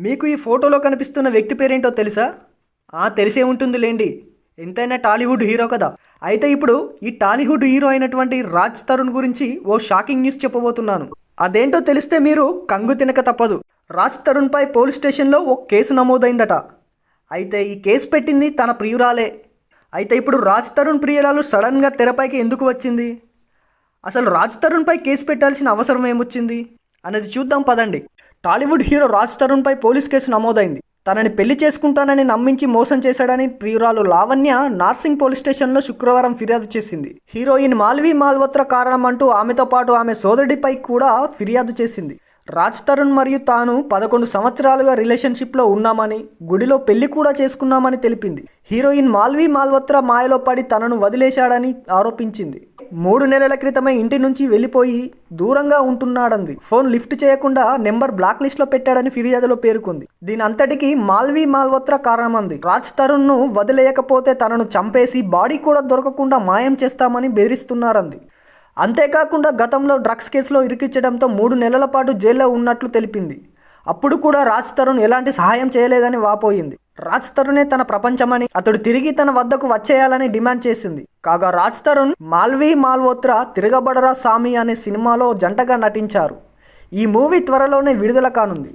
మీకు ఈ ఫోటోలో కనిపిస్తున్న వ్యక్తి పేరేంటో తెలుసా? తెలిసే ఉంటుందిలేండి, ఎంతైనా టాలీవుడ్ హీరో కదా. అయితే ఇప్పుడు ఈ టాలీవుడ్ హీరో అయినటువంటి రాజ్ తరుణ్ గురించి ఓ షాకింగ్ న్యూస్ చెప్పబోతున్నాను. అదేంటో తెలిస్తే మీరు కంగు తినక తప్పదు. రాజ్ తరుణ్పై పోలీస్ స్టేషన్లో ఓ కేసు నమోదైందట. అయితే ఈ కేసు పెట్టింది తన ప్రియురాలే. అయితే ఇప్పుడు రాజ్ తరుణ్ ప్రియురాలు సడన్గా తెరపైకి ఎందుకు వచ్చింది, అసలు రాజ్ తరుణ్పై కేసు పెట్టాల్సిన అవసరం ఏమొచ్చింది అనేది చూద్దాం పదండి. టాలీవుడ్ హీరో రాజ్ తరుణ్పై పోలీస్ కేసు నమోదైంది. తనని పెళ్లి చేసుకుంటానని నమ్మించి మోసం చేశాడని ప్రియురాలు లావణ్య నార్సింగ్ పోలీస్ స్టేషన్లో శుక్రవారం ఫిర్యాదు చేసింది. హీరోయిన్ మాల్వి మాల్హోత్రా కారణం అంటూ ఆమెతో పాటు ఆమె సోదరుడిపై కూడా ఫిర్యాదు చేసింది. రాజ్ తరుణ్ మరియు తాను 11 సంవత్సరాలుగా రిలేషన్షిప్లో ఉన్నామని, గుడిలో పెళ్లి కూడా చేసుకున్నామని తెలిపింది. హీరోయిన్ మాల్వి మాల్హోత్రా మాయలో పడి తనను వదిలేశాడని ఆరోపించింది. 3 నెలల క్రితమే ఇంటి నుంచి వెళ్ళిపోయి దూరంగా ఉంటున్నాడంది. ఫోన్ లిఫ్ట్ చేయకుండా నెంబర్ బ్లాక్ లిస్ట్లో పెట్టాడని ఫిర్యాదులో పేర్కొంది. దీని అంతటికీ మాల్వి మాల్హోత్రా కారణమంది. రాజ్ తరుణ్ను వదిలేయకపోతే తనను చంపేసి బాడీ కూడా దొరకకుండా మాయం చేస్తామని బెదిరిస్తున్నారంది. అంతేకాకుండా గతంలో డ్రగ్స్ కేసులో ఇరికించడంతో 3 నెలల పాటు జైల్లో ఉన్నట్లు తెలిపింది. అప్పుడు కూడా రాజ్ తరుణ్ ఎలాంటి సహాయం చేయలేదని వాపోయింది. రాజ్ తరుణే తన ప్రపంచమని, అతడు తిరిగి తన వద్దకు వచ్చేయాలని డిమాండ్ చేసింది. కాగా రాజ్ తరుణ్ మాల్వి మాల్హోత్రా తిరగబడరా సామి అనే సినిమాలో జంటగా నటించారు. ఈ మూవీ త్వరలోనే విడుదల కానుంది.